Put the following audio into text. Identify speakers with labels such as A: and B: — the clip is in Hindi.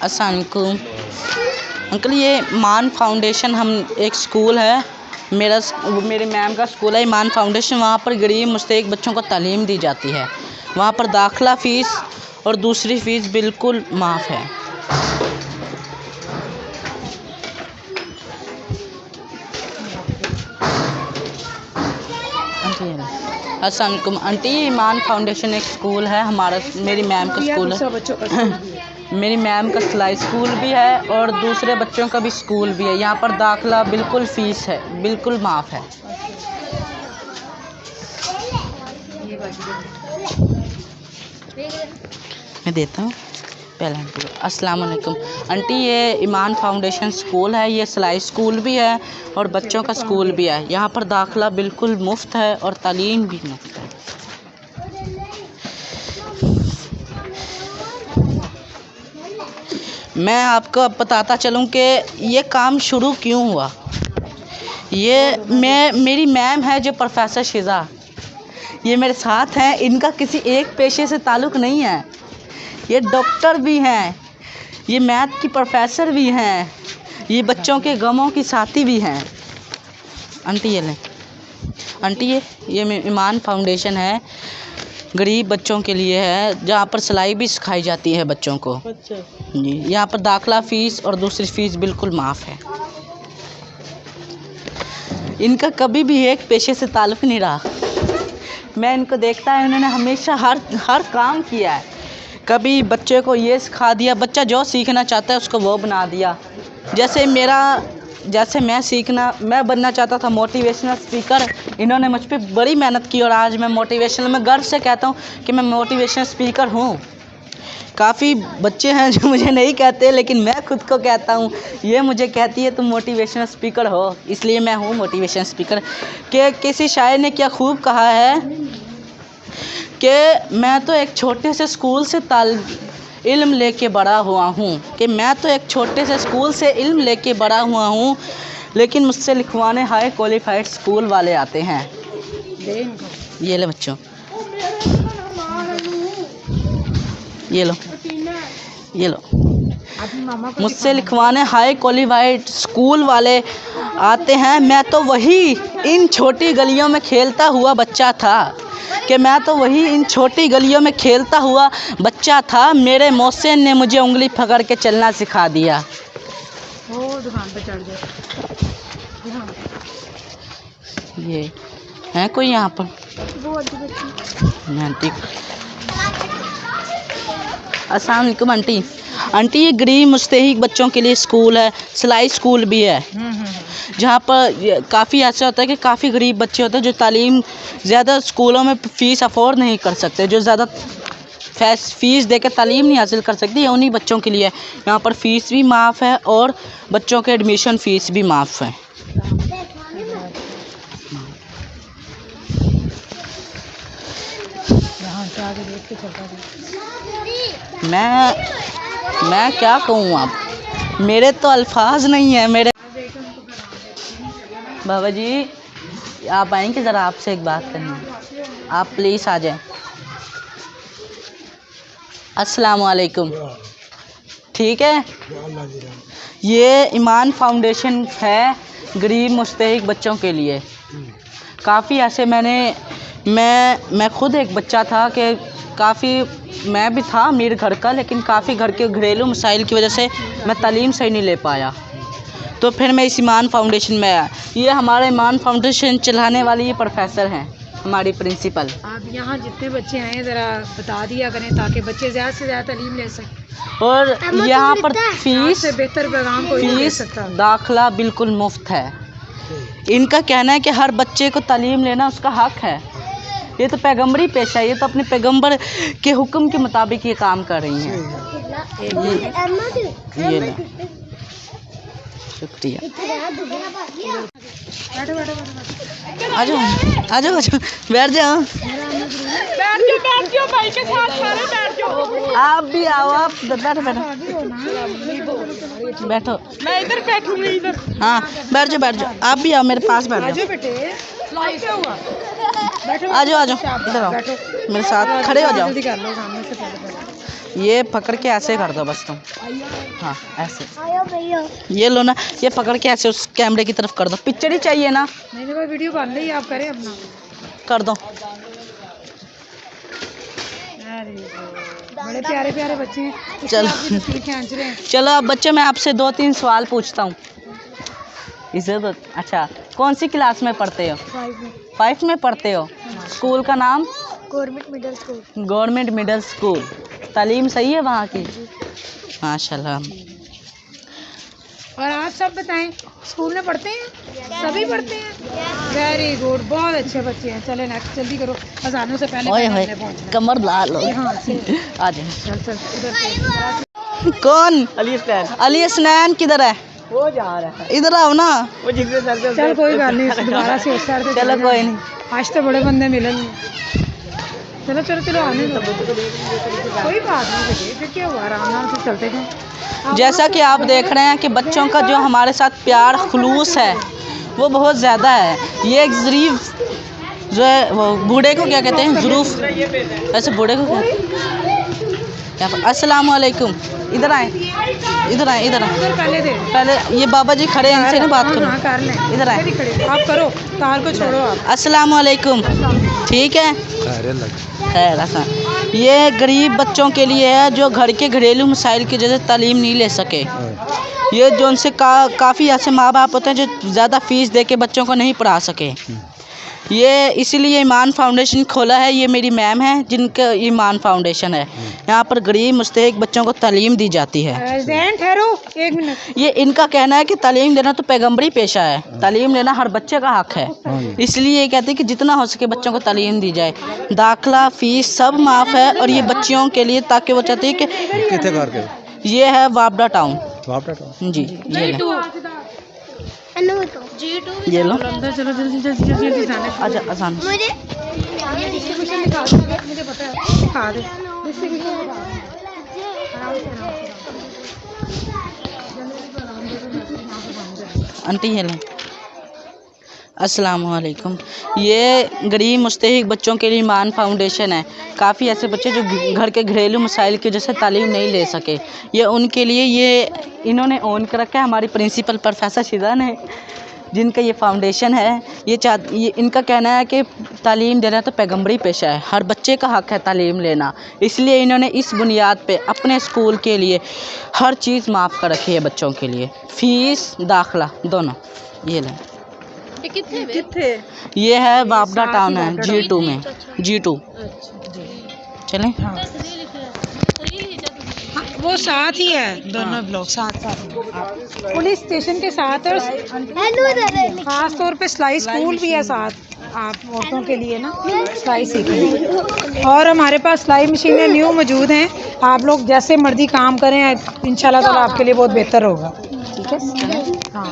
A: अस्सलाम वालेकुम अंकल, ये मान फाउंडेशन हम एक स्कूल है, मेरी मैम का स्कूल है ईमान फाउंडेशन। वहाँ पर गरीब मुस्तहिक बच्चों को तालीम दी जाती है। वहाँ पर दाखिला फ़ीस और दूसरी फ़ीस बिल्कुल माफ़ है। अस्सलाम वालेकुम आंटी, ईमान फाउंडेशन एक स्कूल है हमारा, मेरी मैम का स्कूल है। मेरी मैम का सिलाई स्कूल भी है और दूसरे बच्चों का भी स्कूल भी है। यहाँ पर दाखिला बिल्कुल फ़ीस है, बिल्कुल माफ़ है। मैं देता हूँ पहले आंटी को। अस्सलाम वालेकुम आंटी, ये ईमान फाउंडेशन स्कूल है, ये सिलाई स्कूल भी है और बच्चों का स्कूल भी है। यहाँ पर दाखिला बिल्कुल मुफ्त है और तालीम भी मुफ्त है। मैं आपको अब बताता चलूँ कि ये काम शुरू क्यों हुआ। मेरी मैम है जो प्रोफेसर शिज़ा, ये मेरे साथ हैं। इनका किसी एक पेशे से ताल्लुक़ नहीं है, ये डॉक्टर भी हैं, ये मैथ की प्रोफेसर भी हैं, ये बच्चों के गमों की साथी भी हैं। आंटी ये लें आंटी, ये ईमान फाउंडेशन है, गरीब बच्चों के लिए है, जहाँ पर सिलाई भी सिखाई जाती है बच्चों को। अच्छा जी। यहाँ पर दाखिला फ़ीस और दूसरी फ़ीस बिल्कुल माफ़ है। इनका कभी भी एक पेशे से ताल्लुक़ नहीं रहा। मैं इनको देखता है, इन्होंने हमेशा हर काम किया है। कभी बच्चे को ये सिखा दिया, बच्चा जो सीखना चाहता है उसको वो बना दिया। जैसे मैं बनना चाहता था मोटिवेशनल स्पीकर, इन्होंने मुझ पर बड़ी मेहनत की और आज मैं मोटिवेशनल, मैं गर्व से कहता हूँ कि मैं मोटिवेशनल स्पीकर हूँ। काफ़ी बच्चे हैं जो मुझे नहीं कहते, लेकिन मैं खुद को कहता हूँ। ये मुझे कहती है तुम मोटिवेशनल स्पीकर हो, इसलिए मैं हूँ मोटिवेशनल स्पीकर। कि किसी शायर ने क्या खूब कहा है कि मैं तो एक छोटे से स्कूल से इल्म लेके बड़ा हुआ हूँ, कि मैं तो एक छोटे से स्कूल से इल्म लेके बड़ा हुआ हूँ, लेकिन मुझसे लिखवाने हाई क्वालिफाइड स्कूल वाले आते हैं। ये ले बच्चों, ये लो मुझसे लिखवाने हाई क्वालिफाइड स्कूल वाले आते हैं। मैं तो वही इन छोटी गलियों में खेलता हुआ बच्चा था, कि मैं तो वही इन छोटी गलियों में खेलता हुआ बच्चा था। मेरे मोहसिन ने मुझे उंगली पकड़ के चलना सिखा दिया।
B: वो दुकान पे चढ़ गए।
A: ये है कोई यहाँ पर? आंटी, अस्सलाम वालेकुम आंटी। आंटी, ये गरीब मुस्तहिक बच्चों के लिए स्कूल है, सिलाई स्कूल भी है, जहाँ पर काफ़ी ऐसा होता है कि काफ़ी गरीब बच्चे होते हैं जो तालीम ज़्यादा स्कूलों में फ़ीस अफोर्ड नहीं कर सकते, जो ज़्यादा फ़ीस देकर तालीम नहीं हासिल कर सकती। ये उन्हीं बच्चों के लिए है। यहाँ पर फ़ीस भी माफ़ है और बच्चों के एडमिशन फ़ीस भी माफ़ है। मैं क्या कहूँ, अब मेरे तो अल्फाज नहीं है। मेरे बाबा जी, आप आएंगे ज़रा, आपसे एक बात करनी है, आप प्लीज़ आ जाएं। अस्सलाम वालेकुम। ठीक है, ये ईमान फाउंडेशन है गरीब मुस्तहिक बच्चों के लिए। काफ़ी ऐसे मैं खुद एक बच्चा था कि काफ़ी मैं भी था अमीर घर का, लेकिन काफ़ी घर के घरेलू मसाइल की वजह से मैं तालीम सही नहीं ले पाया, तो फिर मैं इस ईमान फाउंडेशन में आया। ये हमारा ईमान फाउंडेशन चलाने वाली ये प्रोफेसर हैं, हमारी प्रिंसिपल।
B: आप यहाँ जितने बच्चे हैं ज़रा बता दिया करें ताकि बच्चे ज़्यादा से ज़्यादा तालीम ले सकें।
A: और यहाँ पर फ़ीस
B: से बेहतर पैगाम कोई नहीं दे सकता।
A: दाखिला बिल्कुल मुफ्त है। इनका कहना है कि हर बच्चे को तालीम लेना उसका हक है। ये तो पैगम्बरी पेशा है, ये तो अपने पैगम्बर के हुक्म के मुताबिक ये काम कर रही हैं। ये शुक्रिया। आ जाओ बैठ जाओ भाई के साथ, सारे बैठ जाओ। आप भी आओ, आप बैठो मैं इधर बैठूंगी, इधर। हाँ बैठ जाओ, आप भी आओ मेरे पास बैठ जाओ।
B: क्या हुआ? बैठो
A: आ जाओ इधर आओ,
B: बैठो,
A: मेरे साथ खड़े हो जाओ।
B: जल्दी कर लो, सामने से पहले।
A: ये पकड़ के ऐसे कर दो बस तुम, हाँ ऐसे, ये लो ना, ये पकड़ के ऐसे उस कैमरे की तरफ कर दो। पिक्चर ही चाहिए ना?
B: नहीं नहीं, कोई वीडियो बन रही है, आप करें अपना।
A: कर दो।
B: अरे बड़े प्यारे प्यारे बच्चे हैं, इसलिए
A: चलो।
B: आप भी तस्वीर खींच रहे हैं।
A: चलो अब बच्चे, मैं आपसे 2-3 सवाल पूछता हूँ। इसे तो अच्छा, कौन सी क्लास में पढ़ते हो? 5 में पढ़ते हो। स्कूल का नाम?
B: Government middle school.
A: Government middle school. तालीम सही है वहाँ की? माशाल्लाह।
B: और आप सब बताएं, स्कूल में पढ़ते हैं? सभी पढ़ते हैं? वेरी गुड, बहुत अच्छे बच्चे हैं। चले नेक्स्ट, जल्दी करो, अजानों से पहले
A: ओए
B: पहले
A: होए,
B: हमने पहुंचना है।
A: कमर ला लो।
B: हाँ से
A: आ जाओ।
B: चल चल इधर से।
A: कौन? अली हसनैन किधर है?
C: वो जा रहा है,
A: इधर आओ ना।
C: वो जिसके सर पे
B: चल कोई बात नहीं, दोबारा से उस साइड से
A: चलो
B: चले
A: कोई
B: जाना।
A: नहीं।
B: आज तो बड़े बंदे मिले नहीं। चलो चलो चलो, आने दो, कोई बात नहीं बेटे, फिर क्या हुआ, आराम आराम से चलते थे।
A: जैसा कि आप देख रहे हैं कि बच्चों का जो हमारे साथ प्यार खुलूस है वो बहुत ज़्यादा है। ये एक ज़रीफ जो है, वो बूढ़े को क्या कहते हैं? ज़रूफ, ऐसे बूढ़े को क्या? यहाँ पर अस्सलाम वालेकुम, इधर आए, इधर आए, इधर आए।
B: उधर पहले दे।
A: पहले ये बाबा जी खड़े हैं, इनसे ना बात
B: हाँ,
A: करो।
B: हाँ, कर लें।
A: इधर आए।
B: इधर ही खड़े, आप करो, तार को छोड़ो आप।
A: अस्सलाम वालेकुम, ठीक है? खैर ऐसा, ये गरीब बच्चों के लिए है जो घर के घरेलू मसाइल की वजह से तालीम नहीं ले सके। ये जो उनसे काफ़ी ऐसे माँ बाप होते हैं जो ज़्यादा फ़ीस दे के बच्चों को नहीं पढ़ा सके। ये इसीलिए ईमान फाउंडेशन खोला है। ये मेरी मैम है जिनका ईमान फाउंडेशन है। यहाँ पर गरीब मुस्तहिक बच्चों को तालीम दी जाती है।
B: ठहरो 1 मिनट।
A: ये इनका कहना है कि तालीम देना तो पैगंबरी पेशा है, तालीम लेना हर बच्चे का हक है। इसलिए ये कहते हैं कि जितना हो सके बच्चों को तालीम दी जाए। दाखिला फ़ीस सब माफ़ है, और ये बच्चियों के लिए, ताकि वो चाहते हैं कि ये है वापडा टाउन जी, ये ये लो।
B: अंदर चलो, जल्दी जल्दी जल्दी जल्दी जाने।
A: आजा आसान।
B: डिस्ट्रीब्यूशन दिखा दे, मुझे पता है, दिखा दे डिस्ट्रीब्यूशन दिखा दे। आराम से आराम से।
A: आंटी ये लें। अस्सलाम वालेकुम। ये गरीब मुस्तहिक बच्चों के लिए ईमान फाउंडेशन है। काफ़ी ऐसे बच्चे जो घर के घरेलू मसाइल की वजह से तालीम नहीं ले सके, ये उनके लिए ये इन्होंने ओन कर रखा है। हमारी प्रिंसिपल प्रोफेसर शिदा ने, जिनका ये फाउंडेशन है, ये इनका कहना है कि तालीम देना तो पैगंबरी पेशा है, हर बच्चे का हक है तालीम लेना। इसलिए इन्होंने इस बुनियाद पे अपने स्कूल के लिए हर चीज़ माफ़ कर रखी है बच्चों के लिए, फ़ीस दाखिला दोनों। ये लें।
B: कितने?
A: ये है वापडा टाउन है, G2 में, G2। चलें?
B: हाँ, वो साथ ही है, दोनों ब्लॉक साथ साथ, पुलिस स्टेशन के साथ है। और खास तौर पे सिलाई स्कूल भी है साथ, आप औरतों के लिए ना सिलाई सीखें। और हमारे पास सिलाई मशीनें न्यू मौजूद हैं, आप लोग जैसे मर्जी काम करें, इंशाल्लाह ताला आपके लिए बहुत बेहतर होगा। ठीक है? हाँ।